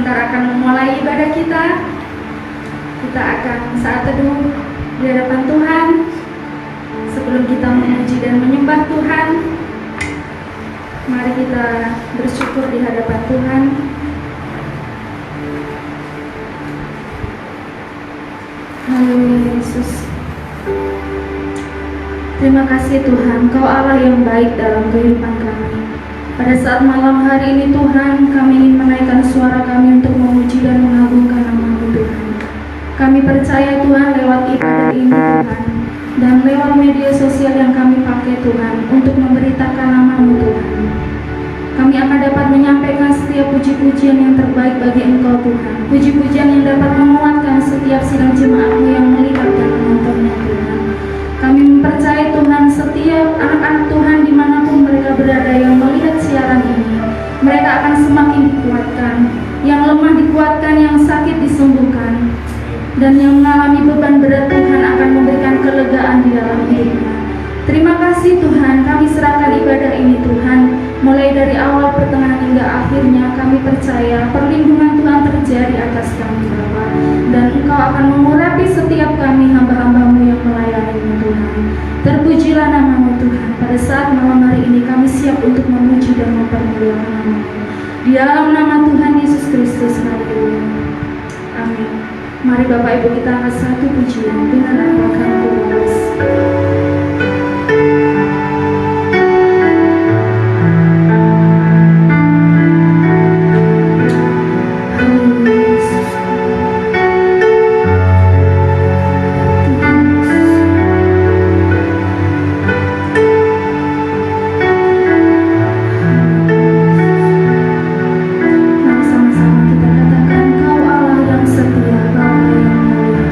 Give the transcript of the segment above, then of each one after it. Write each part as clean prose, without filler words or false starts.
sebentar akan memulai ibadah kita. Kita akan saat teduh di hadapan Tuhan. Sebelum kita memuji dan menyembah Tuhan, mari kita bersyukur di hadapan Tuhan. Haleluya Yesus. Terima kasih Tuhan, Kau Allah yang baik dalam kehidupan kami. Pada saat malam hari ini Tuhan, kami ingin menaikkan suara kami untuk memuji dan mengagungkan nama-Mu Tuhan. Kami percaya Tuhan lewat ibadah ini Tuhan, dan lewat media sosial yang kami pakai Tuhan, untuk memberitakan nama-Mu Tuhan. Kami akan dapat menyampaikan setiap puji-pujian yang terbaik bagi Engkau Tuhan. Puji-pujian yang dapat menguatkan setiap sidang jemaat-Mu yang melihat dan menontonnya Tuhan. Kami mempercayai Tuhan setiap anak-anak Tuhan dimanapun mereka berada yang melihat siaran ini, mereka akan semakin dikuatkan, yang lemah dikuatkan, yang sakit disembuhkan, dan yang mengalami beban berat Tuhan akan memberikan kelegaan di dalam hidupnya. Terima kasih Tuhan, kami serahkan ibadah ini Tuhan, mulai dari awal, pertengahan hingga akhirnya. Kami percaya perlindungan Tuhan terjadi atas kami Bapa, dan Engkau akan mengurapi setiap kami hamba-hamba-Mu yang melayani-Mu Tuhan. Terpujilah nama-Mu Tuhan. Pada saat malam hari ini kami siap untuk memuji dan mempermuliakan nama-Mu. Di dalam nama Tuhan Yesus Kristus, haleluya. Amin. Mari Bapak Ibu kita angkat satu pujian dengan apakah kuas. Yang setia, Kau Allah yang mulia.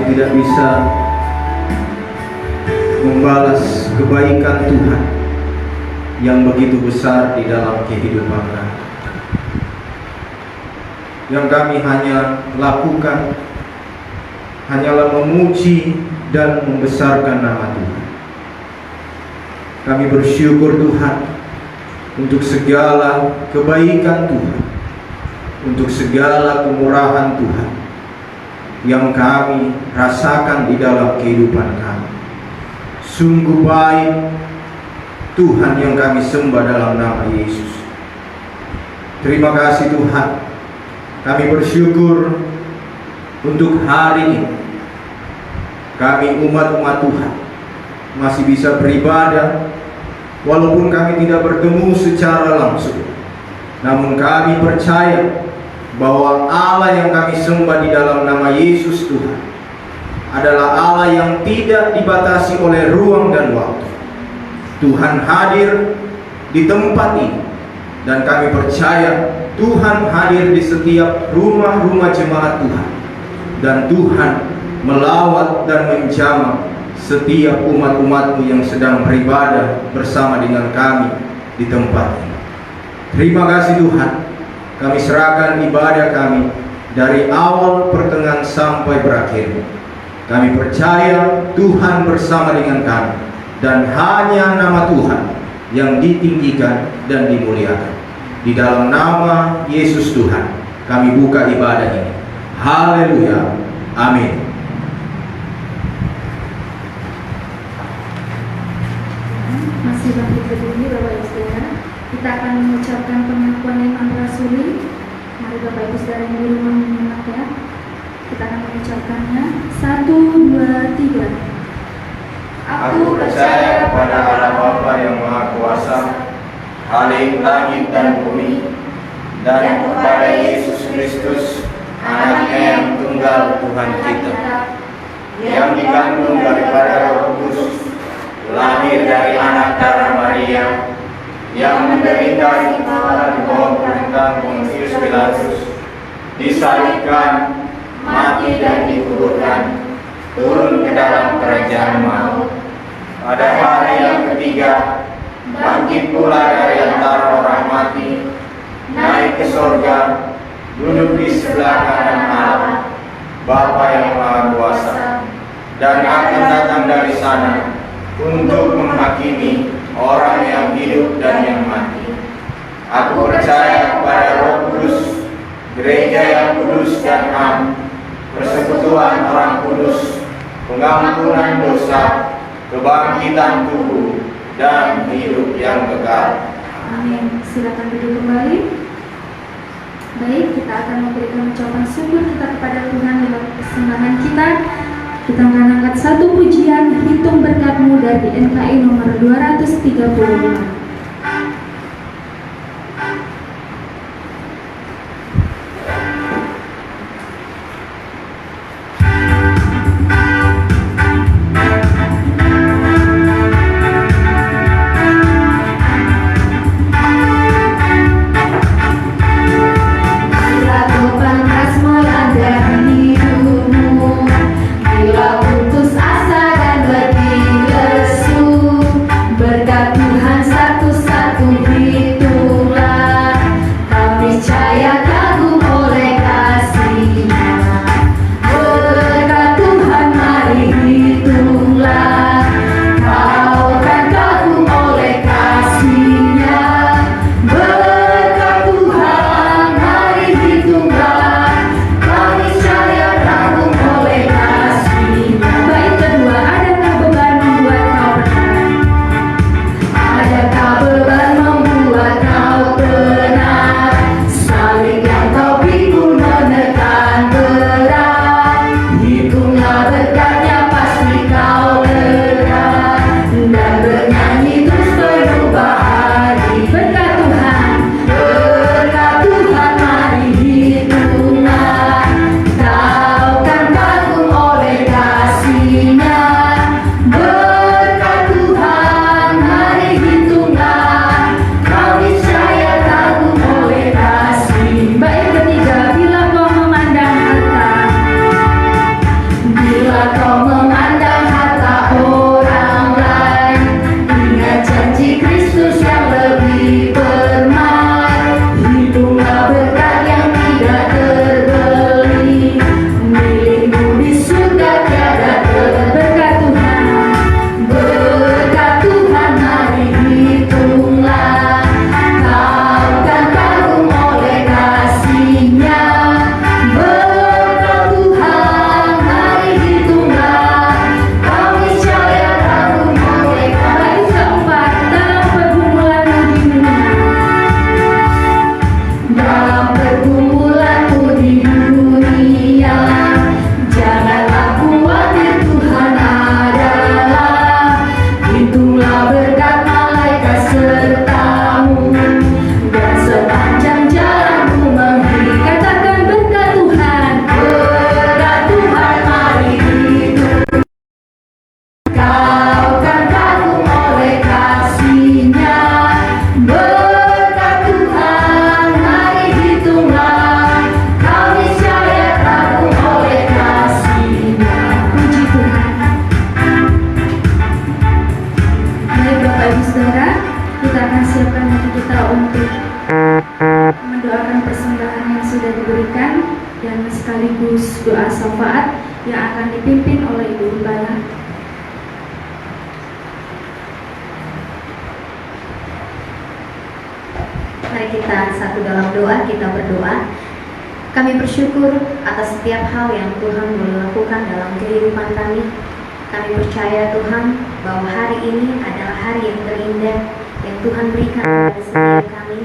kami tidak bisa membalas kebaikan Tuhan yang begitu besar di dalam kehidupan kami. Yang kami hanya lakukan hanyalah memuji dan membesarkan nama Tuhan. Kami bersyukur Tuhan untuk segala kebaikan Tuhan, untuk segala kemurahan Tuhan yang kami rasakan di dalam kehidupan kami. Sungguh baik Tuhan yang kami sembah dalam nama Yesus. Terima kasih Tuhan. Kami bersyukur untuk hari ini. Kami umat-umat Tuhan masih bisa beribadah walaupun kami tidak bertemu secara langsung. Namun kami percaya bahwa Allah yang kami sembah di dalam nama Yesus Tuhan adalah Allah yang tidak dibatasi oleh ruang dan waktu. Tuhan hadir di tempat ini, dan kami percaya Tuhan hadir di setiap rumah-rumah jemaat Tuhan, dan Tuhan melawat dan menjamah setiap umat-umat-Mu yang sedang beribadah bersama dengan kami di tempat ini. Terima kasih Tuhan. Kami serahkan ibadah kami dari awal, pertengahan sampai berakhir. Kami percaya Tuhan bersama dengan kami, dan hanya nama Tuhan yang ditinggikan dan dimuliakan. Di dalam nama Yesus Tuhan kami buka ibadah ini. Haleluya. Amin. Masih bangkit berdiri Bapak Ibu Saudara, kita akan mengucapkan pengakuan iman rasuli. Mari Bapak Ibu Saudara yang di rumah menyimak ya. Kita akan mengucapkannya. 1, 2, 3. Aku percaya kepada Allah Bapa yang Maha Kuasa, Khalik langit dan bumi, dan kepada Yesus Kristus, Anaknya yang tunggal Tuhan kita, yang dikandung daripada Roh Kudus, lahir dari anak darah Maria, yang menderita di bawah pemerintahan Pontius Pilatus, disalibkan, mati dan dikuburkan, turun ke dalam kerajaan maut. Pada hari yang ketiga, bangkit pula dari antara orang mati, naik ke sorga, duduk di sebelah kanan Allah, Bapa yang Maha Kuasa, dan akan datang dari sana untuk menghakimi orang yang hidup dan yang mati. Aku percaya kepada Roh Kudus, gereja yang kudus dan am, persekutuan orang kudus, pengampunan dosa, kebangkitan tubuh, dan hidup yang kekal. Amin. Silakan duduk kembali. Baik, kita akan memberikan ucapan syukur kita kepada Tuhan lewat persembahan kita. Kita akan angkat satu pujian, Hitung Berkat-Mu, dari NKI nomor 235. Berkat Tuhan persembahan yang sudah diberikan dan sekaligus doa syafaat yang akan dipimpin oleh Ibu Gembala. Mari kita satu dalam doa, kita berdoa. Kami bersyukur atas setiap hal yang Tuhan boleh lakukan dalam kehidupan kami. Kami percaya Tuhan bahwa hari ini adalah hari yang terindah yang Tuhan berikan kepada setiap kami,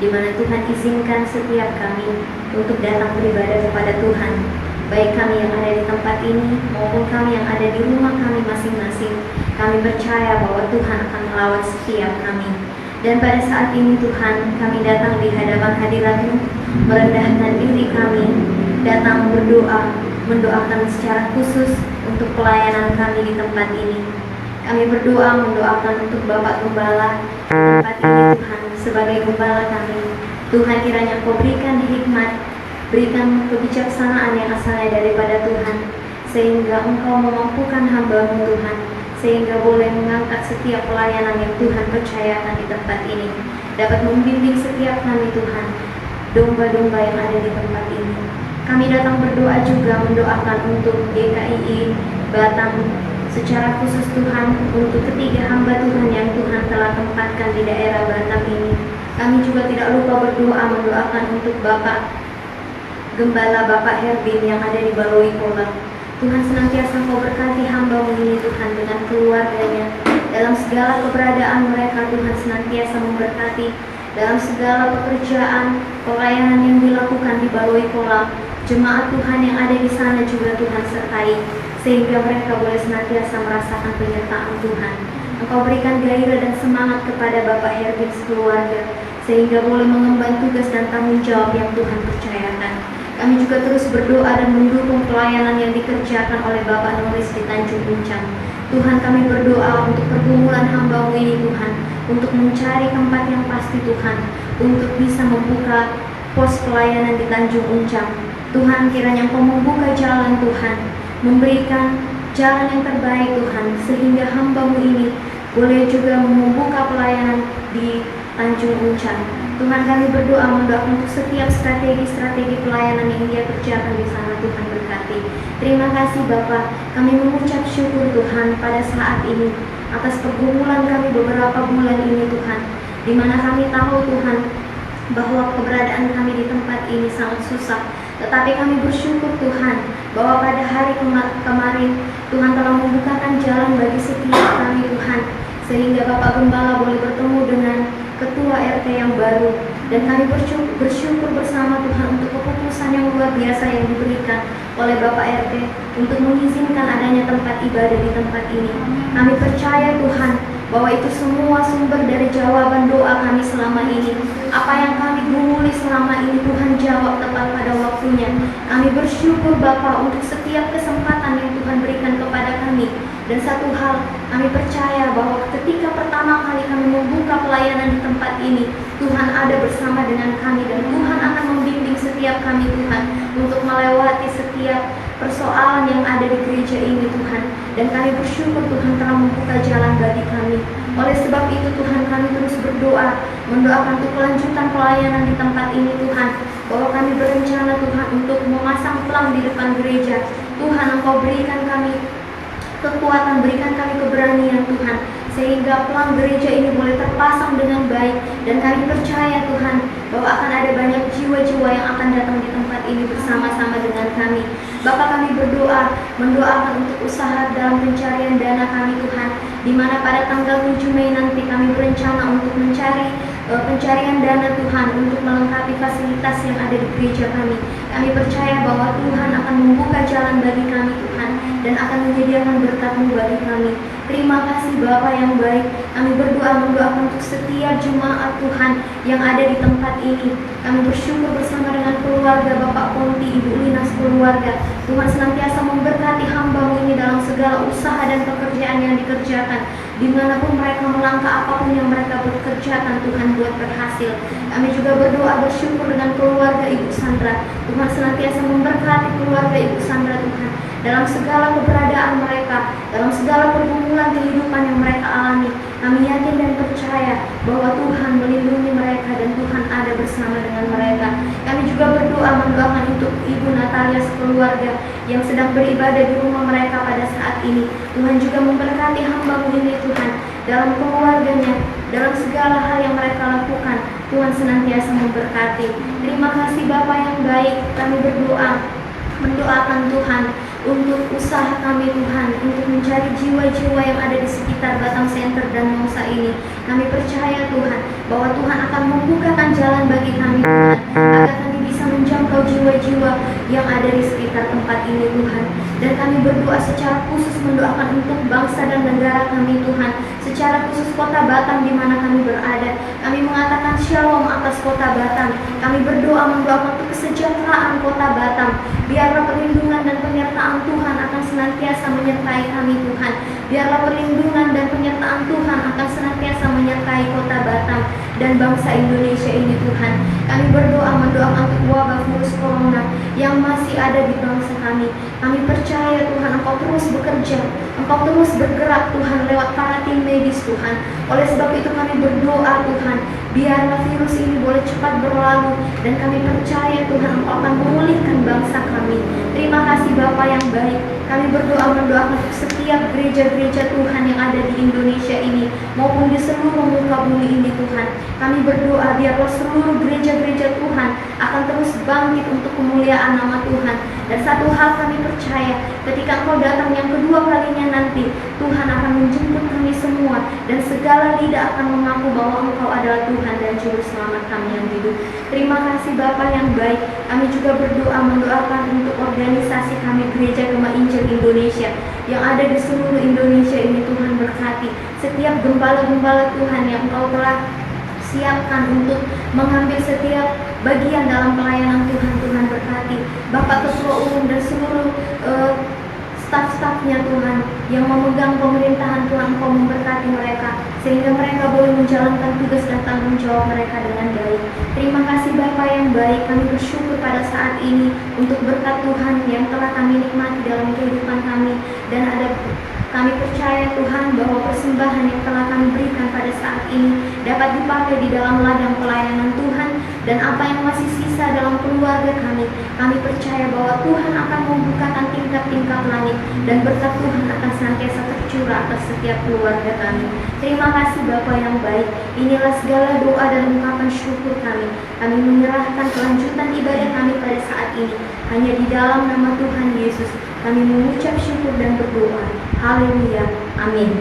di mana Tuhan izinkan setiap kami untuk datang beribadah kepada Tuhan, baik kami yang ada di tempat ini maupun kami yang ada di rumah kami masing-masing. Kami percaya bahwa Tuhan akan melawat setiap kami. Dan pada saat ini Tuhan, kami datang di hadapan hadirat-Mu, merendahkan diri kami, datang berdoa, mendoakan secara khusus untuk pelayanan kami di tempat ini. Kami berdoa mendoakan untuk Bapak Gembala di tempat ini Tuhan, sebagai Gembala kami. Tuhan, kiranya Kau berikan hikmat, berikan kebijaksanaan yang asalnya daripada Tuhan, sehingga Engkau memampukan hamba-Mu Tuhan, sehingga boleh mengangkat setiap pelayanan yang Tuhan percayakan di tempat ini, dapat membimbing setiap kami Tuhan, domba-domba yang ada di tempat ini. Kami datang berdoa juga mendoakan untuk GKII Batam, secara khusus Tuhan untuk ketiga hamba Tuhan yang Tuhan telah tempatkan di daerah Batam ini. Kami juga tidak lupa berdoa mendoakan untuk Bapak Gembala, Bapak Herbin yang ada di Baloi Pola. Tuhan, senantiasa Kau berkati hamba-Mu ini Tuhan dengan keluarganya. Dalam segala keberadaan mereka Tuhan senantiasa memberkati. Dalam segala pekerjaan, pelayanan yang dilakukan di Baloi Pola, jemaat Tuhan yang ada di sana juga Tuhan sertai, sehingga mereka boleh senantiasa merasakan penyertaan Tuhan. Engkau berikan gairah dan semangat kepada Bapak Herbin sekeluarga, sehingga boleh mengemban tugas dan tanggung jawab yang Tuhan percayakan. Kami juga terus berdoa dan mendukung pelayanan yang dikerjakan oleh Bapak Nuris di Tanjung Uncang. Tuhan, kami berdoa untuk pergumulan hamba-Mu ini Tuhan, untuk mencari tempat yang pasti Tuhan, untuk bisa membuka pos pelayanan di Tanjung Uncang. Tuhan, kiranya Engkau membuka jalan Tuhan, memberikan jalan yang terbaik Tuhan, sehingga hamba-Mu ini boleh juga membuka pelayanan di Tanjung Uncang. Tuhan, kami berdoa mendoakan untuk setiap strategi pelayanan yang Dia kerjakan di sana. Tuhan berkati. Terima kasih Bapa. Kami mengucap syukur Tuhan pada saat ini atas pergumulan kami beberapa bulan ini Tuhan, di mana kami tahu Tuhan bahwa keberadaan kami di tempat ini sangat susah. Tetapi kami bersyukur Tuhan bahwa pada hari kemarin Tuhan telah membukakan jalan bagi setiap kami Tuhan, sehingga Bapak Gembala boleh bertemu dengan Ketua RT yang baru. Dan kami bersyukur bersama Tuhan untuk keputusan yang luar biasa yang diberikan oleh Bapak RT untuk mengizinkan adanya tempat ibadah di tempat ini. Kami percaya Tuhan bahwa itu semua sumber dari jawaban doa kami selama ini. Apa yang kami gumuli selama ini Tuhan jawab tepat pada waktunya. Kami bersyukur Bapa untuk setiap kesempatan yang Tuhan berikan kepada kami. Dan satu hal, kami percaya bahwa ketika pertama kali kami membuka pelayanan di tempat ini, Tuhan ada bersama dengan kami dan Tuhan akan membimbing setiap kami Tuhan untuk melewati setiap persoalan yang ada di gereja ini Tuhan. Dan kami bersyukur Tuhan telah membuka jalan bagi kami. Oleh sebab itu Tuhan, kami terus berdoa, mendoakan untuk kelanjutan pelayanan di tempat ini Tuhan, bahwa kami berencana Tuhan untuk memasang pelang di depan gereja. Tuhan, Engkau berikan kami kekuatan, berikan kami keberanian Tuhan, sehingga pelang gereja ini boleh terpasang dengan baik. Dan kami percaya Tuhan bahwa akan ada banyak jiwa-jiwa yang akan datang di tempat ini bersama-sama dengan kami. Bapak, kami berdoa, mendoakan untuk usaha dalam pencarian dana kami Tuhan, di mana pada tanggal 7 Mei nanti kami berencana untuk mencari pencarian dana Tuhan untuk melengkapi fasilitas yang ada di gereja kami. Kami percaya bahwa Tuhan akan membuka jalan bagi kami Tuhan, dan akan menyediakan berkat-Mu bagi kami. Terima kasih Bapa yang baik. Kami berdoa mendoakan untuk setiap jemaat Tuhan yang ada di tempat ini. Kami bersyukur bersama dengan keluarga Bapak Ponti, Ibu Lina keluarga. Tuhan senantiasa memberkati hamba-Mu ini dalam segala usaha dan pekerjaan yang dikerjakan. Dimanapun mereka melangkah, apapun yang mereka bekerjakan Tuhan buat berhasil. Kami juga berdoa bersyukur dengan keluarga Ibu Sandra. Tuhan senantiasa memberkati keluarga Ibu Sandra Tuhan. dalam segala keberadaan mereka, dalam segala pergumulan kehidupan yang mereka alami. Kami yakin dan percaya bahwa Tuhan melindungi mereka dan Tuhan ada bersama dengan mereka. Kami juga mendoakan untuk Ibu Natalia sekeluarga yang sedang beribadah di rumah mereka pada saat ini. Tuhan juga memberkati hamba-Mu ini Tuhan, dalam keluarganya, dalam segala hal yang mereka lakukan. Tuhan senantiasa memberkati. Terima kasih Bapa yang baik. Kami mendoakan Tuhan untuk usaha kami Tuhan, untuk mencari jiwa-jiwa yang ada di sekitar Batam Center dan Mongsa ini. Kami percaya Tuhan bahwa Tuhan akan membukakan jalan bagi kami Tuhan, agar kami bisa menjangkau jiwa-jiwa yang ada di sekitar tempat ini Tuhan. Dan kami berdoa secara khusus mendoakan untuk bangsa dan negara kami Tuhan, secara khusus kota Batam di mana kami berada. Kami mengatakan shalom atas kota Batam. Kami mendoakan untuk kesejahteraan kota Batam. Biarlah perlindungan dan penyertaan Tuhan akan senantiasa menyertai kami Tuhan. Biarlah perlindungan dan penyertaan Tuhan akan senantiasa menyertai kota Batam dan bangsa Indonesia ini Tuhan. Kami mendoakan untuk wabah virus corona yang masih ada di bangsa kami. Kami percaya Tuhan Engkau terus bekerja, Engkau terus bergerak Tuhan lewat para tim medis Tuhan. Oleh sebab itu kami berdoa Tuhan, biarlah virus ini boleh cepat berlalu, dan kami percaya Tuhan Engkau akan memulihkan bangsa kami. Terima kasih Bapa yang baik. Kami mendoakan untuk setiap gereja-gereja Tuhan yang ada di Indonesia ini maupun di seluruh muka bumi ini Tuhan. Kami berdoa biarlah seluruh gereja-gereja Tuhan akan terus bangkit untuk kemuliaan nama Tuhan. Dan satu hal kami percaya, ketika Engkau datang yang kedua kalinya nanti, Tuhan akan menjemput kami semua, dan segala lidah akan mengaku bahwa Engkau adalah Tuhan dan Juru Selamat kami yang hidup. Terima kasih Bapa yang baik. Kami juga mendoakan untuk organisasi kami Gereja Gema Injil Indonesia yang ada di seluruh Indonesia ini. Tuhan berkati setiap gembala-gembala Tuhan yang Engkau telah siapkan untuk mengambil setiap bagian dalam pelayanan Tuhan. Tuhan berkati Bapak Ketua Umum dan seluruh staf-stafnya Tuhan yang memegang pemerintahan. Tuhan Engkau memberkati mereka sehingga mereka boleh menjalankan tugas dan tanggung jawab mereka dengan baik. Terima kasih Bapa yang baik. Kami bersyukur pada saat ini untuk berkat Tuhan yang telah kami nikmati dalam kehidupan kami, dan kami percaya Tuhan bahwa persembahan yang telah kami berikan pada saat ini dapat dipakai di dalam ladang pelayanan Tuhan, dan apa yang masih sisa dalam keluarga kami. Kami percaya bahwa Tuhan akan membukakan tingkap-tingkap langit, dan berkat Tuhan akan senantiasa tercurah atas setiap keluarga kami. Terima kasih Bapa yang baik. Inilah segala doa dan ungkapan syukur kami. Kami menyerahkan kelanjutan ibadah kami pada saat ini hanya di dalam nama Tuhan Yesus. Kami mengucap syukur dan berdoa. Haleluya. Amin.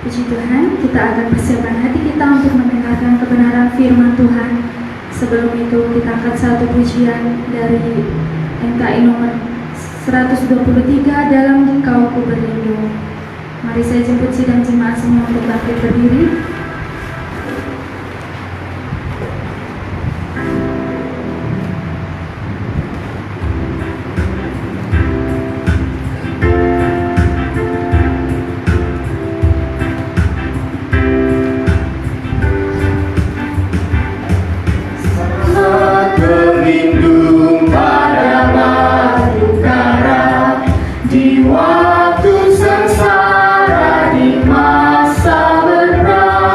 Puji Tuhan, kita akan persiapkan hati kita untuk mendengarkan kebenaran firman Tuhan. Sebelum itu kita angkat satu pujian dari NKI nomor 123, dalam Dikau ku berlindung. Mari saya jemput sidang jemaat semua untuk bangkit berdiri. Berlindung pada madukara di waktu sengsara, di masa berat.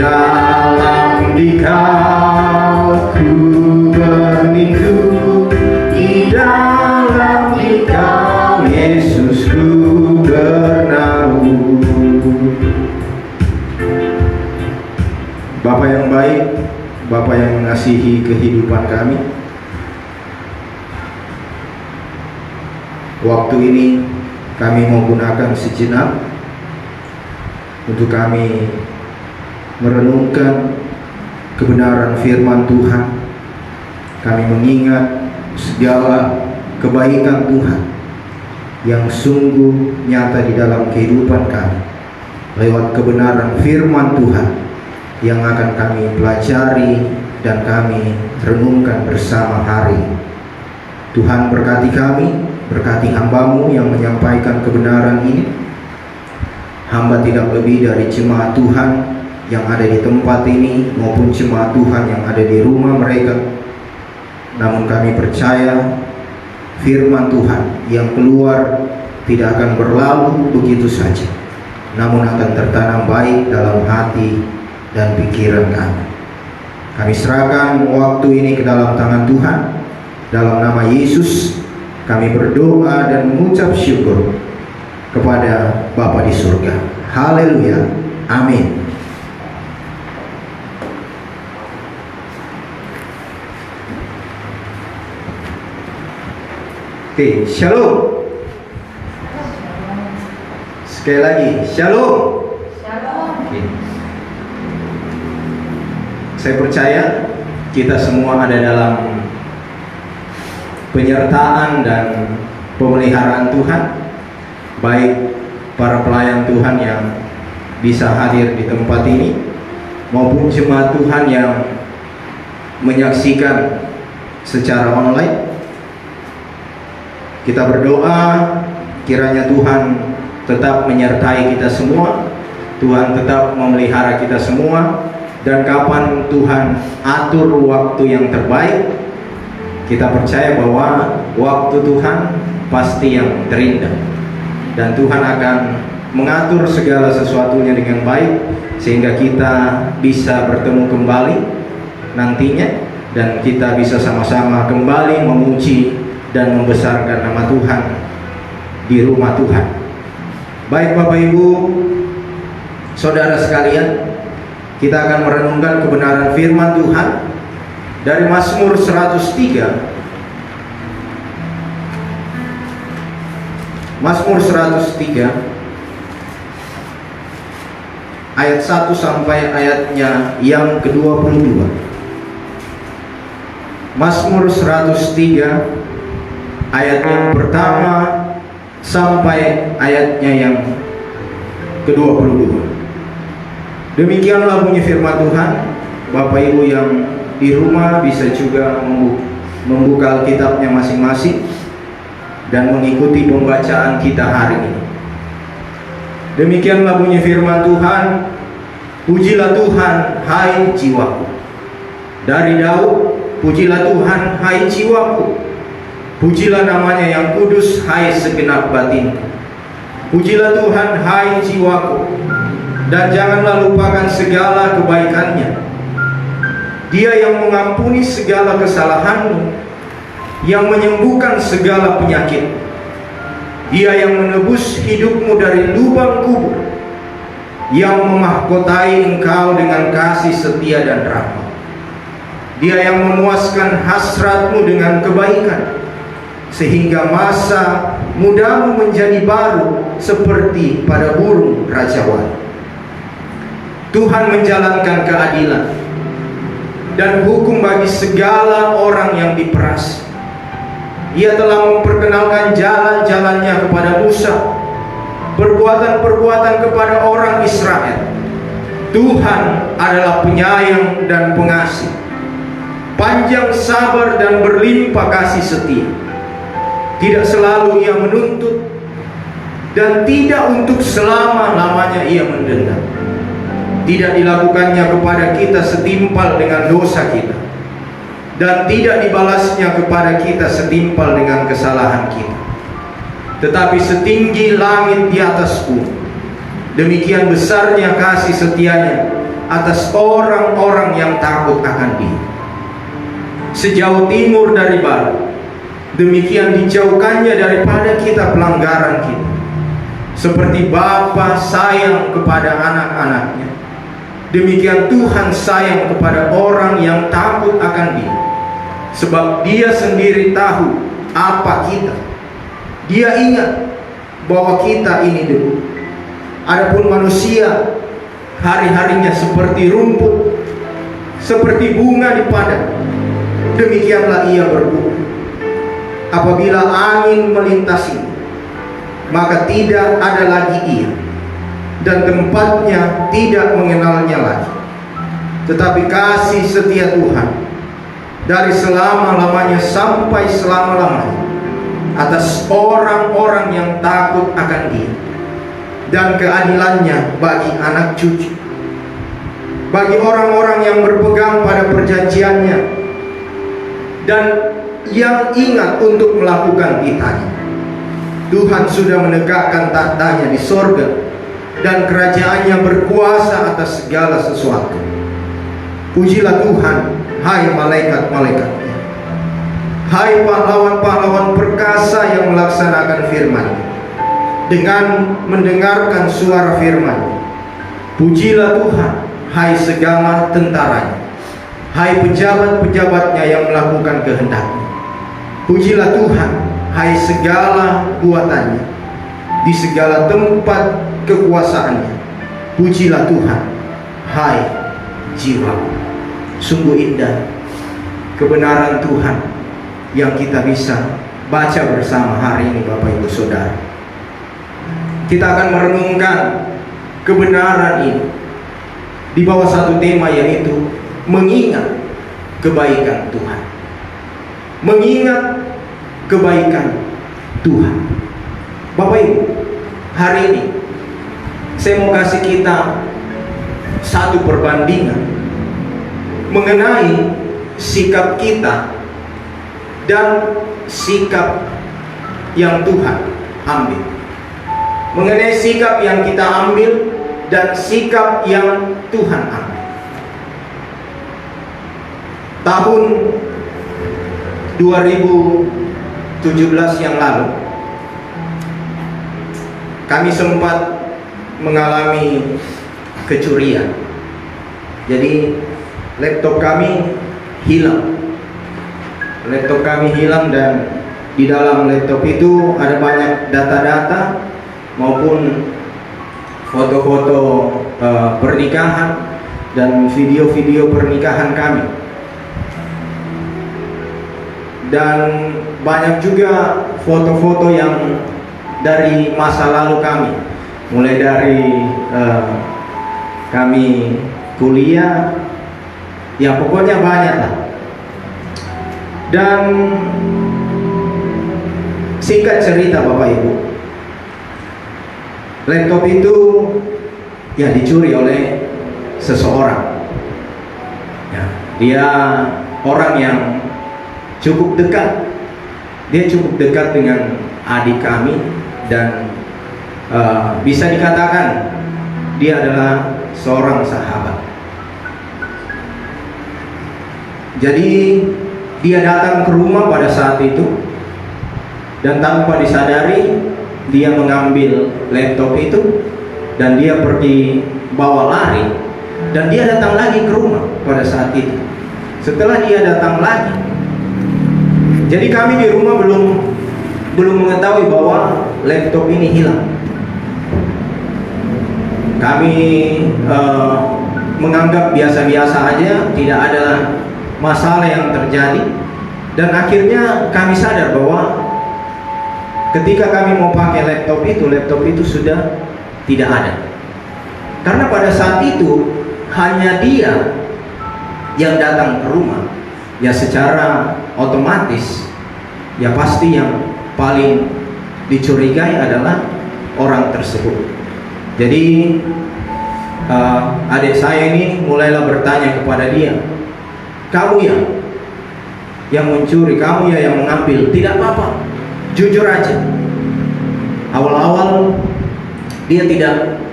dalam Dikau ku berlindung, di dalam Dikau Yesus ku bernaung. Bapa yang baik, Bapa yang mengasihi kehidupan kami, waktu ini kami mau gunakan sejenak untuk kami merenungkan kebenaran firman Tuhan. Kami mengingat segala kebaikan Tuhan yang sungguh nyata di dalam kehidupan kami lewat kebenaran firman Tuhan yang akan kami pelajari dan kami renungkan bersama hari. Tuhan berkati kami, berkati hamba-Mu yang menyampaikan kebenaran ini. Hamba tidak lebih dari jemaat Tuhan yang ada di tempat ini maupun jemaat Tuhan yang ada di rumah mereka. Namun kami percaya firman Tuhan yang keluar tidak akan berlalu begitu saja, namun akan tertanam baik dalam hati dan pikiran kami. Kami serahkan waktu ini ke dalam tangan Tuhan. Dalam nama Yesus kami berdoa dan mengucap syukur kepada Bapa di surga. Haleluya. Amin. Oke, shalom. Sekali lagi, shalom. Oke. Saya percaya kita semua ada dalam penyertaan dan pemeliharaan Tuhan, baik para pelayan Tuhan yang bisa hadir di tempat ini maupun jemaat Tuhan yang menyaksikan secara online. Kita berdoa kiranya Tuhan tetap menyertai kita semua, Tuhan tetap memelihara kita semua, dan kapan Tuhan atur waktu yang terbaik, kita percaya bahwa waktu Tuhan pasti yang terindah, dan Tuhan akan mengatur segala sesuatunya dengan baik sehingga kita bisa bertemu kembali nantinya, dan kita bisa sama-sama kembali memuji dan membesarkan nama Tuhan di rumah Tuhan. Baik Bapak Ibu, saudara sekalian, kita akan merenungkan kebenaran firman Tuhan dari Mazmur 103. Mazmur 103 ayat 1 sampai ayatnya yang ke-22. Mazmur 103 ayat yang pertama sampai ayatnya yang ke-22. Demikianlah bunyi firman Tuhan. Bapak Ibu yang di rumah bisa juga membuka Alkitabnya masing-masing dan mengikuti pembacaan kita hari ini. Demikianlah bunyi firman Tuhan. Pujilah Tuhan, hai jiwaku. Dari Daud, pujilah Tuhan, hai jiwaku. Pujilah namanya yang kudus, hai segenap batinku. Pujilah Tuhan, hai jiwaku, dan janganlah lupakan segala kebaikannya. Dia yang mengampuni segala kesalahanmu, yang menyembuhkan segala penyakit. Dia yang menebus hidupmu dari lubang kubur, yang memahkotai engkau dengan kasih setia dan rahmat. Dia yang memuaskan hasratmu dengan kebaikan, sehingga masa mudamu menjadi baru seperti pada burung rajawan. Tuhan menjalankan keadilan dan hukum bagi segala orang yang diperas. Ia telah memperkenalkan jalan-jalannya kepada Musa, perbuatan-perbuatan kepada orang Israel. Tuhan adalah penyayang dan pengasih, panjang sabar dan berlimpah kasih setia. Tidak selalu ia menuntut, dan tidak untuk selama-lamanya ia mendendam. Tidak dilakukannya kepada kita setimpal dengan dosa kita, dan tidak dibalasnya kepada kita setimpal dengan kesalahan kita. Tetapi setinggi langit di atas bumi, demikian besarnya kasih setianya atas orang-orang yang takut akan Dia. Sejauh timur dari barat, demikian dijauhkannya daripada kita pelanggaran kita. Seperti Bapa sayang kepada anak-anaknya, demikian Tuhan sayang kepada orang yang takut akan Dia. Sebab Dia sendiri tahu apa kita. Dia ingat bahwa kita ini debu. Adapun manusia, hari-harinya seperti rumput, seperti bunga di padang, demikianlah ia berbunga. Apabila angin melintasi, maka tidak ada lagi ia, dan tempatnya tidak mengenalnya lagi. Tetapi kasih setia Tuhan dari selama-lamanya sampai selama-lamanya atas orang-orang yang takut akan Dia, dan keadilannya bagi anak cucu, bagi orang-orang yang berpegang pada perjanjiannya dan yang ingat untuk melakukan itanya. Tuhan sudah menegakkan tahtanya di sorga, dan kerajaannya berkuasa atas segala sesuatu. Pujilah Tuhan, hai malaikat-malaikatnya, hai pahlawan-pahlawan perkasa yang melaksanakan firman dengan mendengarkan suara firman. Pujilah Tuhan, hai segala tentaranya, hai pejabat-pejabatnya yang melakukan kehendaknya. Pujilah Tuhan, hai segala buatannya, di segala tempat kekuasaannya. Pujilah Tuhan, hai jiwaku. Sungguh indah kebenaran Tuhan yang kita bisa baca bersama hari ini, Bapak Ibu Saudara. Kita akan merenungkan kebenaran ini di bawah satu tema, yaitu mengingat kebaikan Tuhan. Mengingat kebaikan Tuhan. Bapak Ibu, hari ini saya mau kasih kita satu perbandingan mengenai sikap kita dan sikap yang Tuhan ambil. Mengenai sikap yang kita ambil dan sikap yang Tuhan ambil. Tahun 2017 yang lalu, kami sempat mengalami kecurian. Jadi laptop kami hilang. Laptop kami hilang, dan di dalam laptop itu ada banyak data-data maupun foto-foto pernikahan dan video-video pernikahan kami. Dan banyak juga foto-foto yang dari masa lalu kami, mulai dari kami kuliah, ya pokoknya banyak lah. Dan singkat cerita Bapak Ibu, laptop itu ya dicuri oleh seseorang. Ya, dia orang yang cukup dekat. Dia cukup dekat dengan adik kami, dan bisa dikatakan dia adalah seorang sahabat. Jadi dia datang ke rumah pada saat itu, dan tanpa disadari dia mengambil laptop itu, dan dia pergi bawa lari, dan dia datang lagi ke rumah pada saat itu. Setelah dia datang lagi, jadi kami di rumah belum mengetahui bahwa laptop ini hilang. Kami menganggap biasa-biasa aja, tidak ada masalah yang terjadi. Dan akhirnya kami sadar bahwa ketika kami mau pakai laptop itu sudah tidak ada. Karena pada saat itu hanya dia yang datang ke rumah. Ya secara otomatis, ya pasti yang paling dicurigai adalah orang tersebut. Jadi adik saya ini mulailah bertanya kepada dia, "Kamu ya yang mencuri, kamu ya yang mengambil? Tidak apa-apa, jujur aja." Awal-awal dia tidak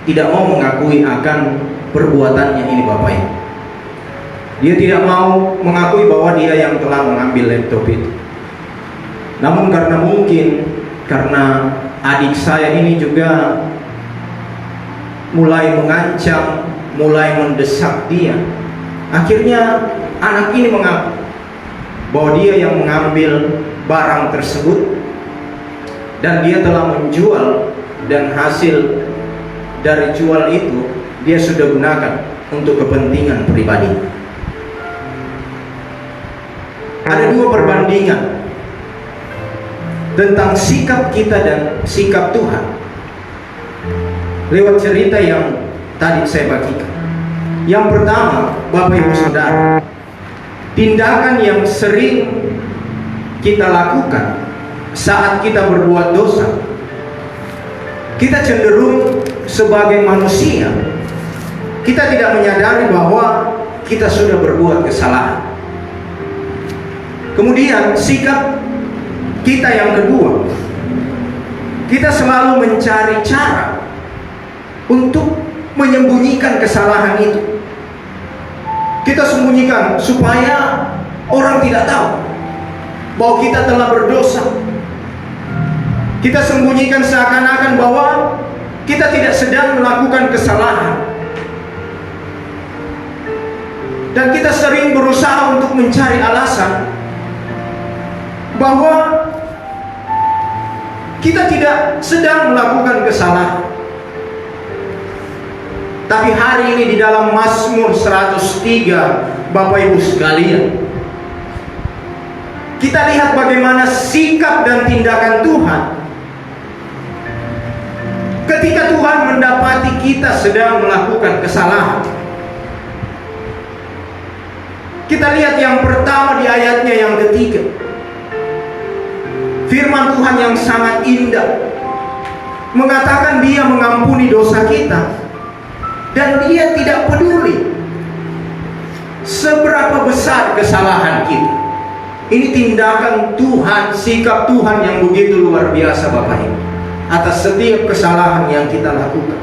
tidak mau mengakui akan perbuatannya ini Bapak Ibu. Dia tidak mau mengakui bahwa dia yang telah mengambil laptop itu. Namun karena adik saya ini juga mulai mengancam, mulai mendesak dia, akhirnya anak ini mengaku bahwa dia yang mengambil barang tersebut dan dia telah menjual, dan hasil dari jual itu dia sudah gunakan untuk kepentingan pribadi. Ada dua perbandingan tentang sikap kita dan sikap Tuhan lewat cerita yang tadi saya bagikan. Yang pertama, Bapak Ibu Saudara, tindakan yang sering kita lakukan saat kita berbuat dosa, kita cenderung sebagai manusia, kita tidak menyadari bahwa kita sudah berbuat kesalahan. Kemudian sikap kita yang kedua, kita selalu mencari cara untuk menyembunyikan kesalahan itu. Kita sembunyikan supaya orang tidak tahu bahwa kita telah berdosa. Kita sembunyikan seakan-akan bahwa kita tidak sedang melakukan kesalahan. Dan kita sering berusaha untuk mencari alasan bahwa kita tidak sedang melakukan kesalahan. Tapi hari ini di dalam Mazmur 103, Bapak Ibu sekalian, kita lihat bagaimana sikap dan tindakan Tuhan ketika Tuhan mendapati kita sedang melakukan kesalahan. Kita lihat yang pertama di ayatnya yang ketiga, firman Tuhan yang sangat indah mengatakan Dia mengampuni dosa kita dan Dia tidak peduli seberapa besar kesalahan kita. Ini tindakan Tuhan, sikap Tuhan yang begitu luar biasa Bapak Ibu atas setiap kesalahan yang kita lakukan.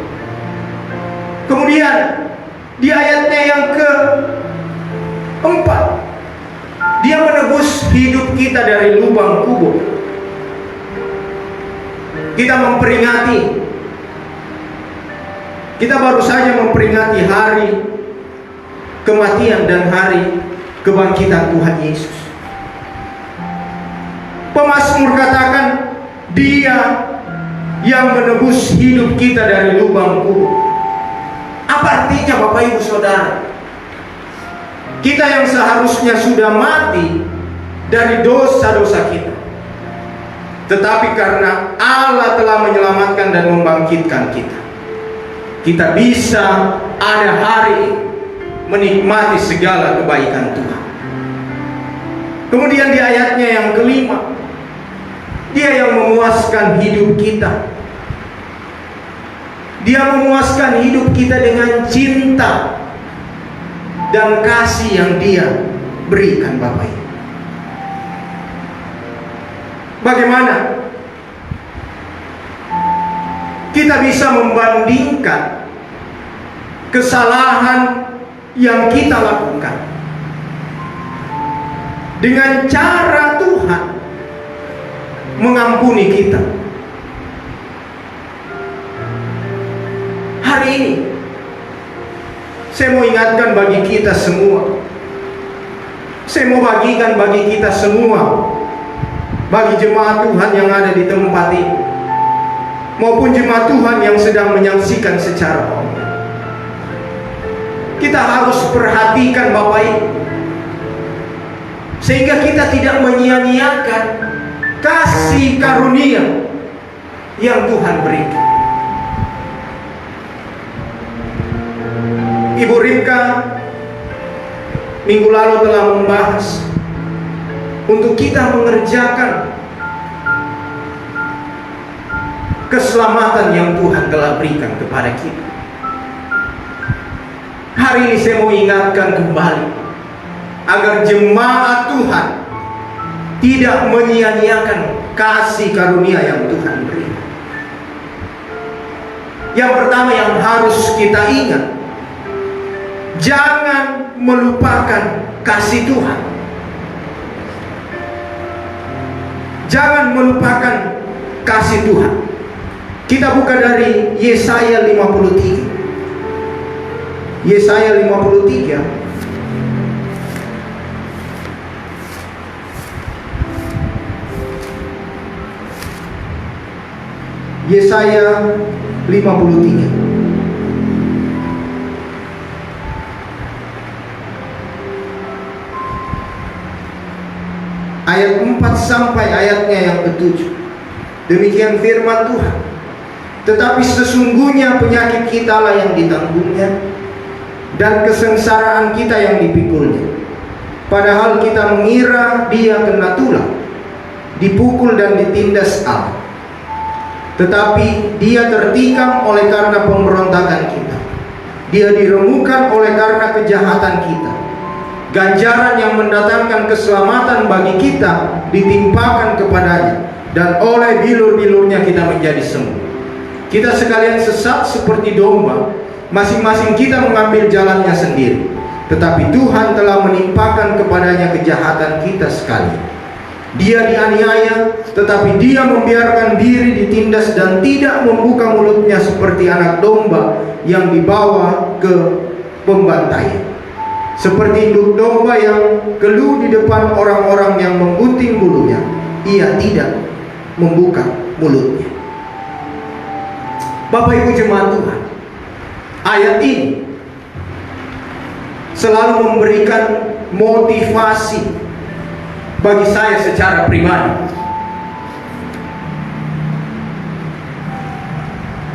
Kemudian di ayatnya yang keempat, Dia menebus hidup kita dari lubang kubur. Kita baru saja memperingati hari kematian dan hari kebangkitan Tuhan Yesus. Pemazmur katakan Dia yang menebus hidup kita dari lubang kubur. Apa artinya Bapak Ibu Saudara? Kita yang seharusnya sudah mati dari dosa-dosa kita, tetapi karena Allah telah menyelamatkan dan membangkitkan kita, kita bisa ada hari menikmati segala kebaikan Tuhan. Kemudian di ayatnya yang kelima, Dia yang memuaskan hidup kita. Dia memuaskan hidup kita dengan cinta dan kasih yang Dia berikan Bapak Ibu. Bagaimana kita bisa membandingkan kesalahan yang kita lakukan dengan cara Tuhan mengampuni kita? Hari ini saya mau ingatkan bagi kita semua, saya mau bagikan bagi kita semua, bagi jemaat Tuhan yang ada di tempat ini maupun jemaat Tuhan yang sedang menyaksikan secara online. Kita harus perhatikan Bapak Ibu, sehingga kita tidak menyia-nyiakan kasih karunia yang Tuhan berikan. Ibu Rika minggu lalu telah membahas untuk kita mengerjakan keselamatan yang Tuhan telah berikan kepada kita. Hari ini saya mau ingatkan kembali agar jemaat Tuhan tidak menyia-nyiakan kasih karunia yang Tuhan berikan. Yang pertama yang harus kita ingat, jangan melupakan kasih Tuhan. Jangan melupakan kasih Tuhan. Kita buka dari Yesaya 53. Yesaya 53 Yesaya 53 ayat 4 sampai ayatnya yang ke-7. Demikian firman Tuhan. Tetapi sesungguhnya penyakit kita lah yang ditanggungnya, dan kesengsaraan kita yang dipikulnya. Padahal kita mengira dia kena tulah, dipukul dan ditindas Allah. Tetapi dia tertikam oleh karena pemberontakan kita, dia diremukkan oleh karena kejahatan kita. Ganjaran yang mendatangkan keselamatan bagi kita ditimpakan kepadanya, dan oleh bilur-bilurnya kita menjadi sembuh. Kita sekalian sesat seperti domba, masing-masing kita mengambil jalannya sendiri. Tetapi Tuhan telah menimpakan kepadanya kejahatan kita sekali. Dia dianiaya, tetapi dia membiarkan diri ditindas dan tidak membuka mulutnya seperti anak domba yang dibawa ke pembantaian. Seperti induk domba yang keluh di depan orang-orang yang menggunting bulunya, ia tidak membuka mulutnya. Bapak Ibu jemaat Tuhan, ayat ini selalu memberikan motivasi bagi saya secara pribadi.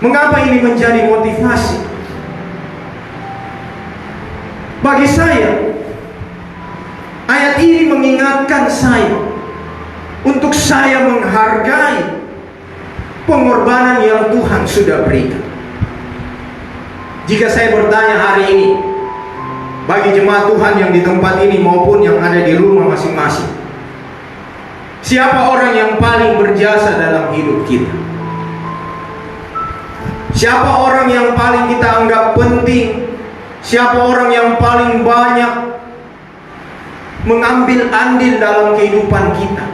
Mengapa ini menjadi motivasi? Bagi saya, ayat ini mengingatkan saya untuk saya menghargai pengorbanan yang Tuhan sudah berikan. Jika saya bertanya hari ini, bagi jemaat Tuhan yang di tempat ini maupun yang ada di rumah masing-masing, siapa orang yang paling berjasa dalam hidup kita? Siapa orang yang paling kita anggap penting? Siapa orang yang paling banyak mengambil andil dalam kehidupan kita?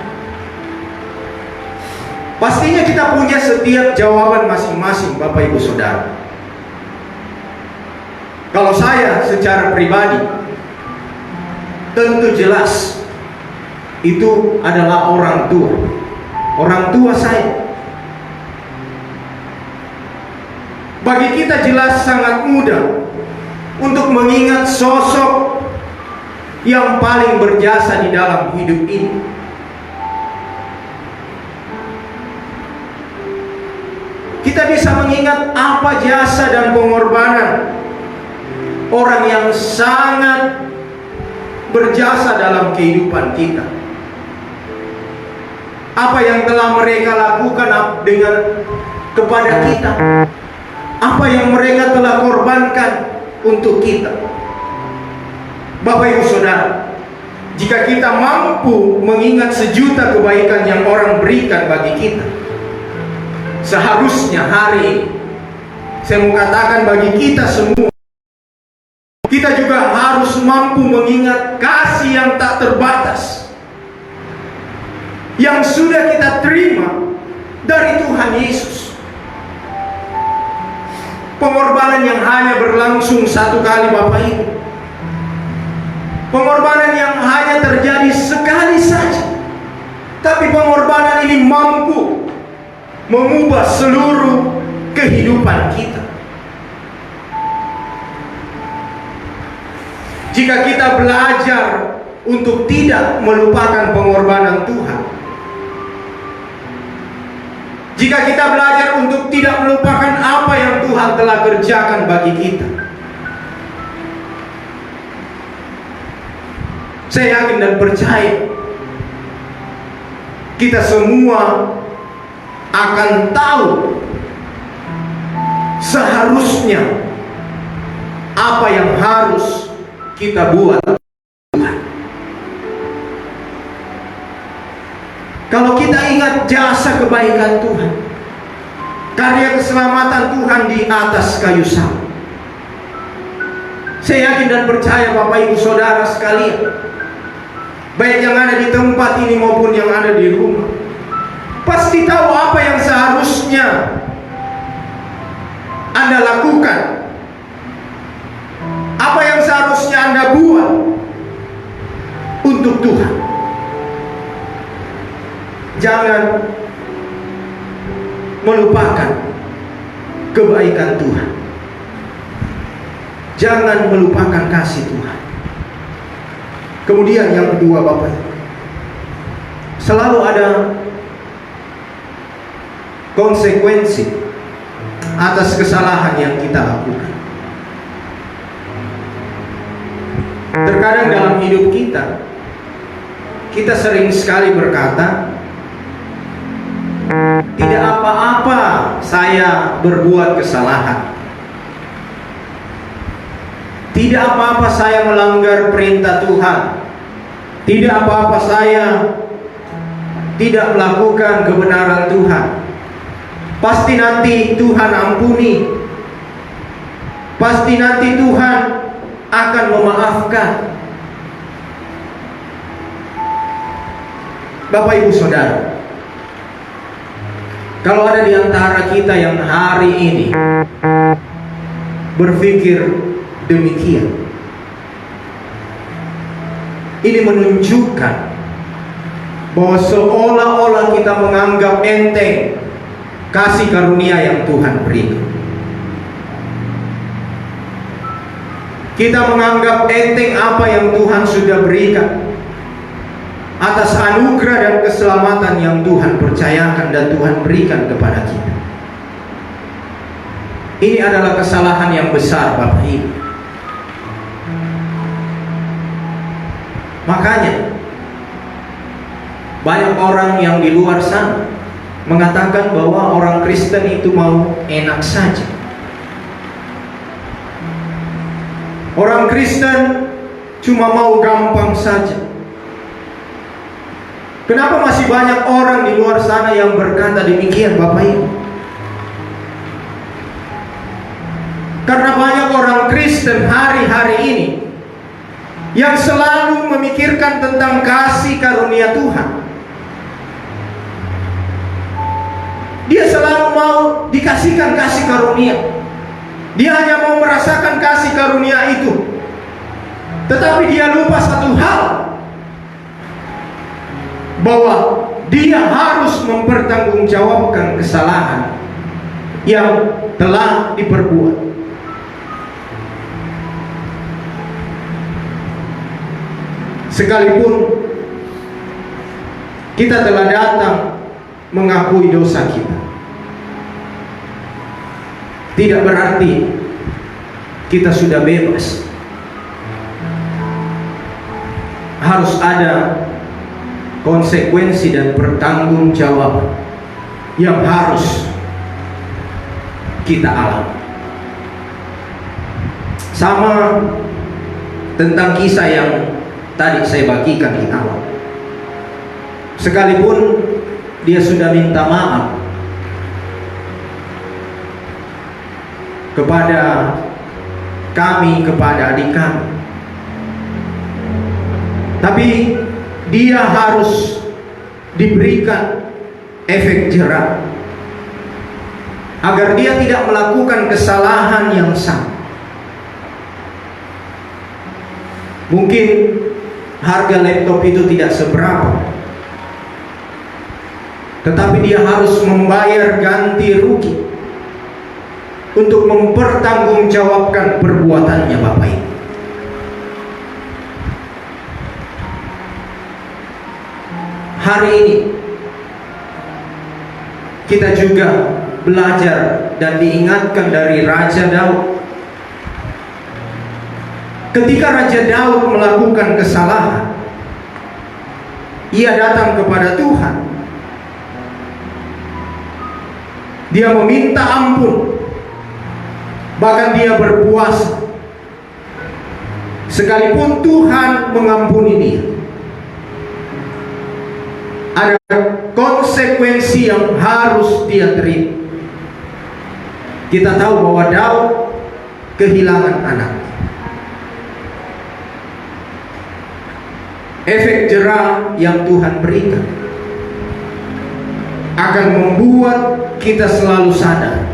Pastinya kita punya setiap jawaban masing-masing, Bapak Ibu Saudara. Kalau saya secara pribadi, tentu jelas itu adalah orang tua. Orang tua saya. Bagi kita jelas sangat mudah untuk mengingat sosok yang paling berjasa di dalam hidup ini. Kita bisa mengingat apa jasa dan pengorbanan orang yang sangat berjasa dalam kehidupan kita. Apa yang telah mereka lakukan dengan kepada kita, apa yang mereka telah korbankan untuk kita. Bapak Ibu Saudara, jika kita mampu mengingat sejuta kebaikan yang orang berikan bagi kita, seharusnya hari ini saya mau katakan bagi kita semua, kita juga harus mampu mengingat kasih yang tak terbatas yang sudah kita terima dari Tuhan Yesus. Pengorbanan yang hanya berlangsung satu kali, Bapak Ibu. Pengorbanan yang hanya terjadi sekali saja. Tapi pengorbanan ini mampu mengubah seluruh kehidupan kita. Jika kita belajar untuk tidak melupakan pengorbanan Tuhan, jika kita belajar untuk tidak melupakan apa yang Tuhan telah kerjakan bagi kita, saya yakin dan percaya kita semua akan tahu seharusnya apa yang harus kita buat. Kalau kita ingat jasa kebaikan Tuhan, karya keselamatan Tuhan di atas kayu salib. Saya yakin dan percaya Bapak Ibu Saudara sekalian, baik yang ada di tempat ini maupun yang ada di rumah, pasti tahu apa yang seharusnya Anda lakukan, apa yang seharusnya Anda buat untuk Tuhan. Jangan melupakan kebaikan Tuhan. Jangan melupakan kasih Tuhan. Kemudian yang kedua Bapak, selalu ada konsekuensi atas kesalahan yang kita lakukan. Terkadang dalam hidup kita sering sekali berkata, tidak apa-apa saya berbuat kesalahan, tidak apa-apa saya melanggar perintah Tuhan, tidak apa-apa saya tidak melakukan kebenaran Tuhan, pasti nanti Tuhan ampuni, pasti nanti Tuhan akan memaafkan. Bapak Ibu Saudara, kalau ada di antara kita yang hari ini berpikir demikian, ini menunjukkan bahwa seolah-olah kita menganggap enteng kasih karunia yang Tuhan berikan. Kita menganggap enteng apa yang Tuhan sudah berikan atas anugerah dan keselamatan yang Tuhan percayakan dan Tuhan berikan kepada kita. Ini adalah kesalahan yang besar Bapak Ibu. Makanya banyak orang yang di luar sana mengatakan bahwa orang Kristen itu mau enak saja. Orang Kristen cuma mau gampang saja. Kenapa masih banyak orang di luar sana yang berkata demikian Bapak Ibu? Karena banyak orang Kristen hari-hari ini yang selalu memikirkan tentang kasih karunia Tuhan. Dia selalu mau dikasihkan kasih karunia. Dia hanya mau merasakan kasih karunia itu. Tetapi dia lupa satu hal, bahwa dia harus mempertanggungjawabkan kesalahan yang telah diperbuat. Sekalipun kita telah datang mengakui dosa kita, tidak berarti kita sudah bebas. Harus ada konsekuensi dan pertanggungjawaban yang harus kita alami. Sama tentang kisah yang tadi saya bagikan di awal. Sekalipun dia sudah minta maaf kepada kami, kepada adik kami, tapi dia harus diberikan efek jerah agar dia tidak melakukan kesalahan yang sama. Mungkin harga laptop itu tidak seberapa, tetapi dia harus membayar ganti rugi untuk mempertanggungjawabkan perbuatannya Bapak Ibu. Hari ini kita juga belajar dan diingatkan dari Raja Daud. Ketika Raja Daud melakukan kesalahan, ia datang kepada Tuhan. Dia meminta ampun, bahkan dia berpuasa. Sekalipun Tuhan mengampuni dia, ada konsekuensi yang harus dia terima. Kita tahu bahwa Daud kehilangan anak. Efek jerah yang Tuhan berikan akan membuat kita selalu sadar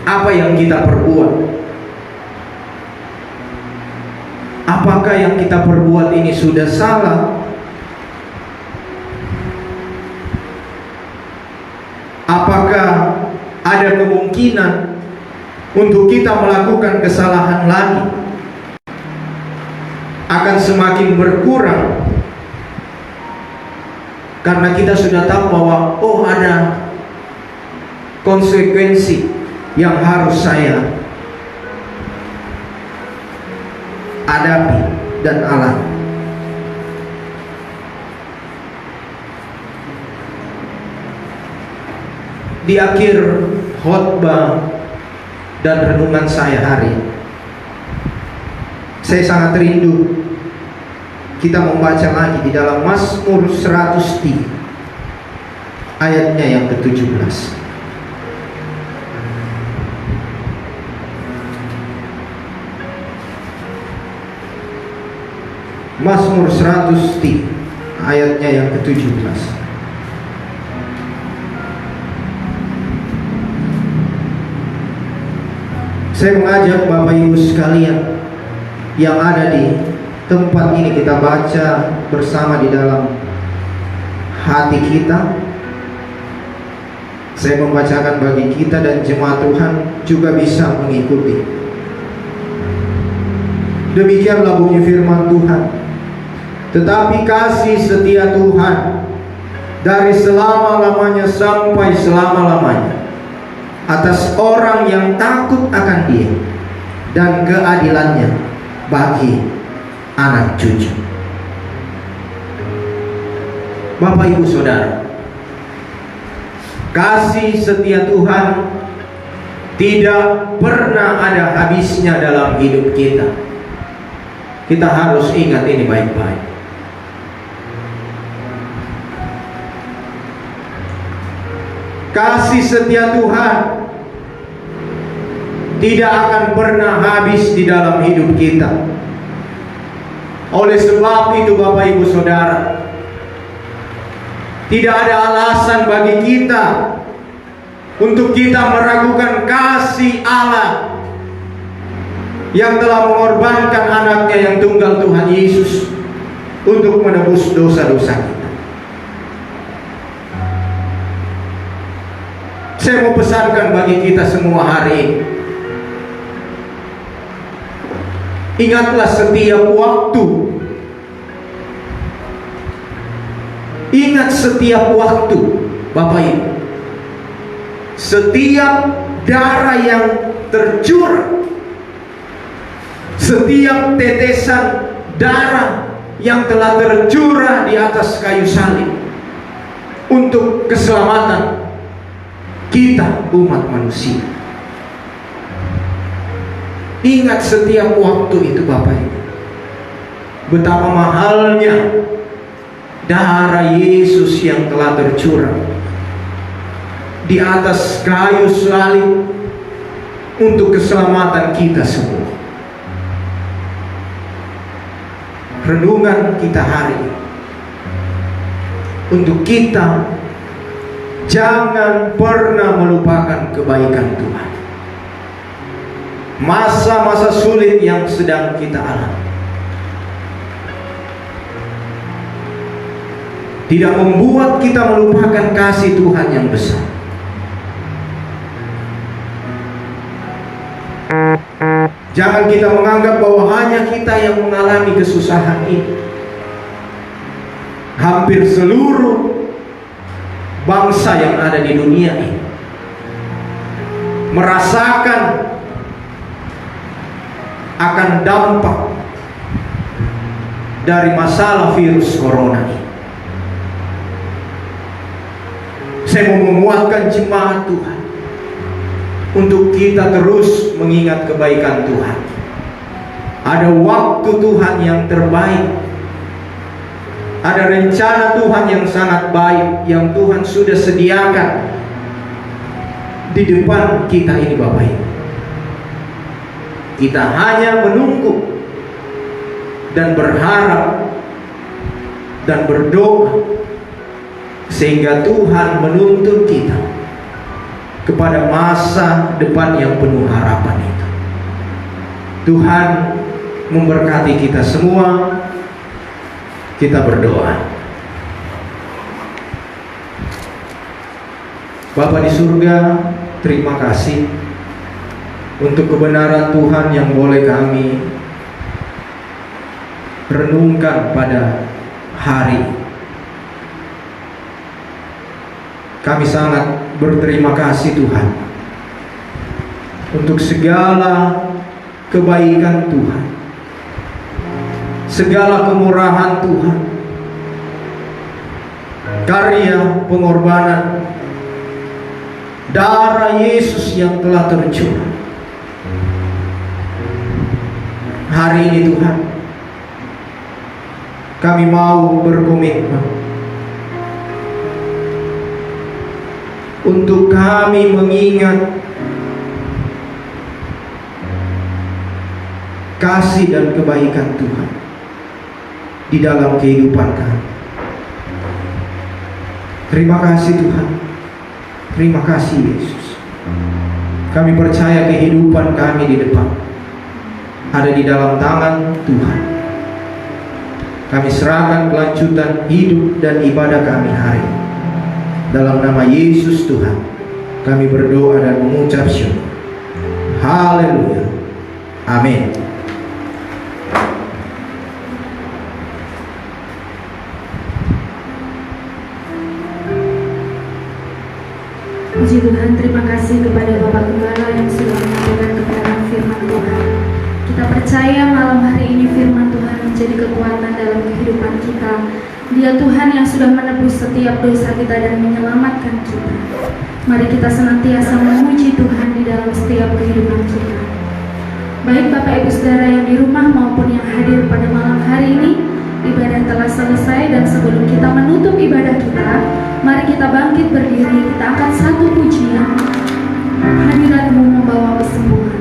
apa yang kita perbuat. Apakah yang kita perbuat ini sudah salah? Apakah ada kemungkinan untuk kita melakukan kesalahan lagi? Akan semakin berkurang karena kita sudah tahu bahwa ada konsekuensi yang harus saya hadapi dan alami. Di akhir khotbah dan renungan saya hari ini, saya sangat rindu kita membaca lagi di dalam Mazmur 103 ayatnya yang ke-17. Mazmur 103 ayatnya yang ke-17. Saya mengajak Bapak Ibu sekalian yang ada di tempat ini, kita baca bersama di dalam hati kita. Saya membacakan bagi kita dan jemaat Tuhan juga bisa mengikuti. Demikianlah bunyi firman Tuhan. Tetapi kasih setia Tuhan dari selama-lamanya sampai selama-lamanya atas orang yang takut akan Dia, dan keadilannya bagi anak cucu. Bapak Ibu Saudara, kasih setia Tuhan tidak pernah ada habisnya dalam hidup kita. Kita harus ingat ini baik-baik. Kasih setia Tuhan tidak akan pernah habis di dalam hidup kita. Oleh sebab itu Bapak Ibu Saudara, tidak ada alasan bagi kita untuk kita meragukan kasih Allah yang telah mengorbankan anaknya yang tunggal, Tuhan Yesus, untuk menebus dosa-dosa kita. Saya mau pesankan bagi kita semua hari ini, ingatlah setiap waktu. Ingat setiap waktu, Bapak Ibu. Setiap darah yang tercurah, setiap tetesan darah yang telah tercurah di atas kayu salib untuk keselamatan kita umat manusia. Ingat setiap waktu itu Bapak Ibu, betapa mahalnya darah Yesus yang telah tercurah di atas kayu salib untuk keselamatan kita semua. Renungan kita hari ini untuk kita jangan pernah melupakan kebaikan Tuhan. Masa-masa sulit yang sedang kita alami tidak membuat kita melupakan kasih Tuhan yang besar. Jangan kita menganggap bahwa hanya kita yang mengalami kesusahan ini. Hampir seluruh bangsa yang ada di dunia ini merasakan akan dampak dari masalah virus corona ini. Saya mau menguatkan jemaat Tuhan untuk kita terus mengingat kebaikan Tuhan. Ada waktu Tuhan yang terbaik, ada rencana Tuhan yang sangat baik yang Tuhan sudah sediakan di depan kita ini Bapak Ibu. Kita hanya menunggu dan berharap dan berdoa sehingga Tuhan menuntun kita kepada masa depan yang penuh harapan itu. Tuhan memberkati kita semua. Kita berdoa. Bapa di surga, terima kasih untuk kebenaran Tuhan yang boleh kami renungkan pada hari. Kami sangat berterima kasih Tuhan untuk segala kebaikan Tuhan, segala kemurahan Tuhan, karya pengorbanan darah Yesus yang telah tercurah. Hari ini Tuhan, kami mau berkomitmen untuk kami mengingat kasih dan kebaikan Tuhan di dalam kehidupan kami. Terima kasih Tuhan. Terima kasih Yesus. Kami percaya kehidupan kami di depan ada di dalam tangan Tuhan. Kami serahkan kelanjutan hidup dan ibadah kami hari ini. Dalam nama Yesus Tuhan, kami berdoa dan mengucap syukur. Haleluya. Amin. Puji Tuhan, terima kasih kepada Bapak Gembala yang sudah menyampaikan kebenaran firman Tuhan. Kita percaya malam hari ini firman Tuhan menjadi kekuatan dalam kehidupan kita. Dia Tuhan yang sudah menebus setiap dosa kita dan menyelamatkan kita. Mari kita senantiasa memuji Tuhan di dalam setiap kehidupan kita. Baik Bapak Ibu Saudara yang di rumah maupun yang hadir pada malam hari ini, ibadah telah selesai dan sebelum kita menutup ibadah kita, mari kita bangkit berdiri, kita angkat satu pujian. Hadirat-Mu membawa kesembuhan.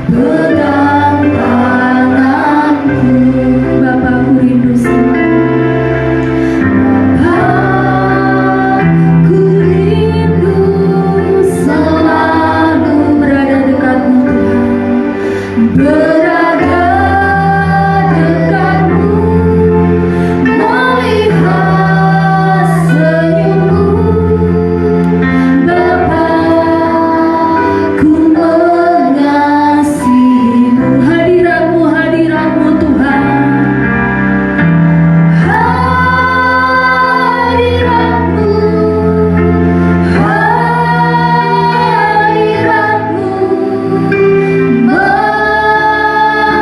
pegang tanganku. Bapakku rindu Bapakku rindu selalu berada dekatmu Tuhan, berada dekatmu, melihat senyummu. Bapakku mengasihimu. Hadiratmu, hadiratmu Tuhan, hadiratmu, hadiratmu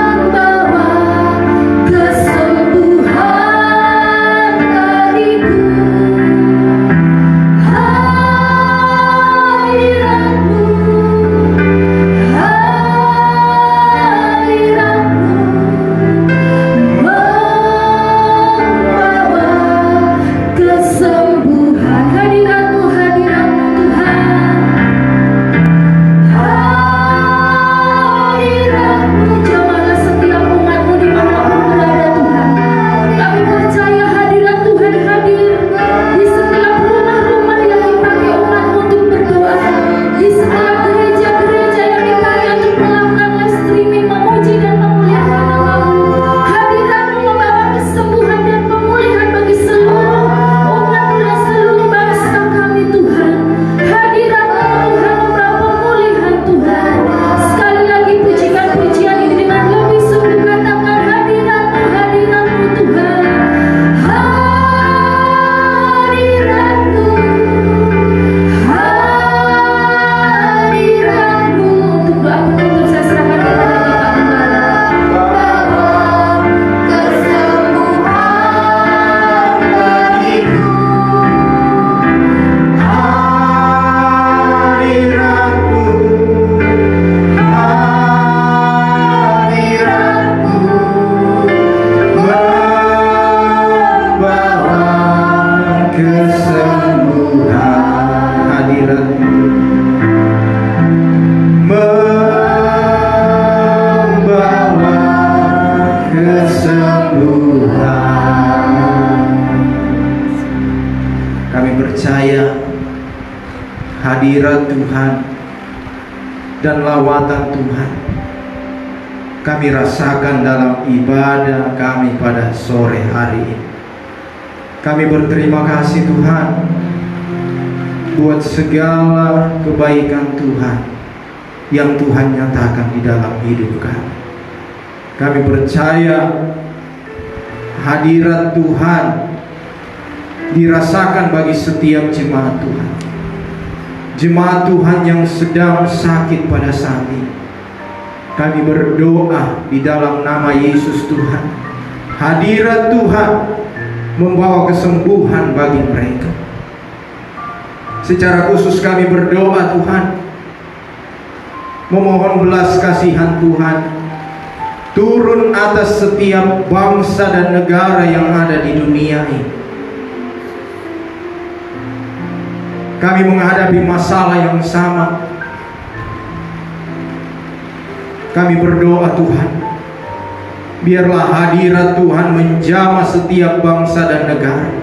membawa kesembuhan bagiku. Hadiratmu, hadiratmu membawa kesembuhan. Hadiratmu, hadiratmu Tuhan, hadiratmu jamalah setiap umatmu dimanapun berada Tuhan. Kami percaya hadirat Tuhan hadir di setiap rumah-rumah yang dipakai umatmu untuk berdoa, di setiap gereja-gereja yang dipakai untuk melakukan live streaming, memuji dan memuliakan nama-Mu. Hadiratmu membawa kesembuhan dan pemulihan bagi seluruh umatmu dan seluruh bangsa kami Tuhan. Hadiratmu Tuhan membawa pemulihan Tuhan. Sekali lagi pujikan pujian ini dengan lebih sungguh, katakan hadiratmu, hadiratmu Tuhan, hadiratmu, hadiratmu. Untuk doa penutup saya serahkan kepada Bapak Gembala. Bawa kesembuhan bagiku. Hadiratmu, hadiratmu membawa kesembuhan. Hadiratmu membawa kesembuhan. Kami percaya hadirat Tuhan dan lawatan Tuhan kami rasakan dalam ibadah kami pada sore hari ini. Kami berterima kasih Tuhan buat segala kebaikan Tuhan yang Tuhan nyatakan di dalam hidup kami. Kami percaya hadirat Tuhan dirasakan bagi setiap jemaat Tuhan. Jemaat Tuhan yang sedang sakit pada saat ini, kami berdoa di dalam nama Yesus Tuhan, hadirat Tuhan membawa kesembuhan bagi mereka. Secara khusus kami berdoa Tuhan, memohon belas kasihan Tuhan turun atas setiap bangsa dan negara yang ada di dunia ini. Kami menghadapi masalah yang sama. Kami berdoa Tuhan, biarlah hadirat Tuhan menjamah setiap bangsa dan negara.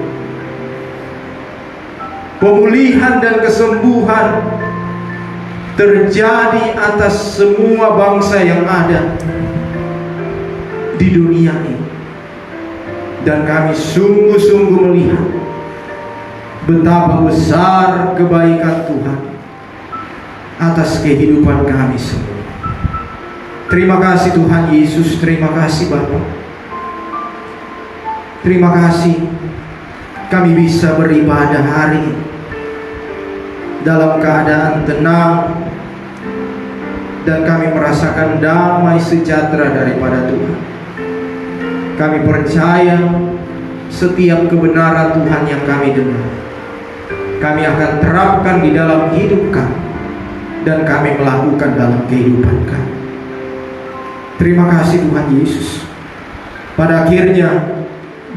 Pemulihan dan kesembuhan terjadi atas semua bangsa yang ada di dunia ini. Dan kami sungguh-sungguh melihat betapa besar kebaikan Tuhan atas kehidupan kami semua. Terima kasih Tuhan Yesus, terima kasih Bapa. Terima kasih kami bisa beribadah hari ini dalam keadaan tenang, dan kami merasakan damai sejahtera daripada Tuhan. Kami percaya setiap kebenaran Tuhan yang kami dengar, kami akan terapkan di dalam hidup kami, dan kami melakukan dalam kehidupan kami. Terima kasih Tuhan Yesus. Pada akhirnya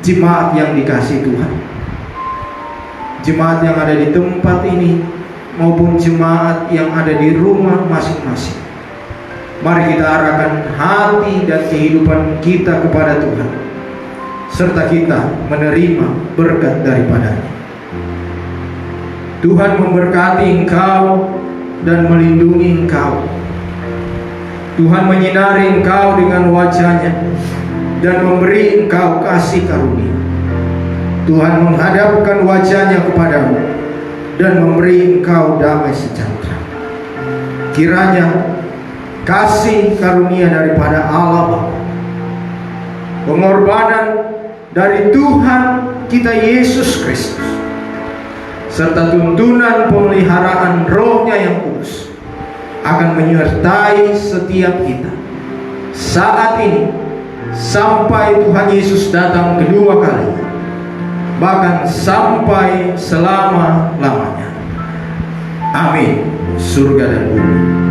jemaat yang dikasihi Tuhan, jemaat yang ada di tempat ini maupun jemaat yang ada di rumah masing-masing. Mari kita arahkan hati dan kehidupan kita kepada Tuhan, serta kita menerima berkat daripadanya. Tuhan memberkati engkau dan melindungi engkau. Tuhan menyinari engkau dengan wajah-Nya dan memberi engkau kasih karunia. Tuhan menghadapkan wajah-Nya kepadamu dan memberi engkau damai sejahtera. Kiranya kasih karunia daripada Allah Bapa, pengorbanan dari Tuhan kita Yesus Kristus, serta tuntunan pemeliharaan Roh-Nya yang kudus akan menyertai setiap kita saat ini sampai Tuhan Yesus datang kedua kali, bahkan sampai selama-lamanya. Amin. Surga dan bumi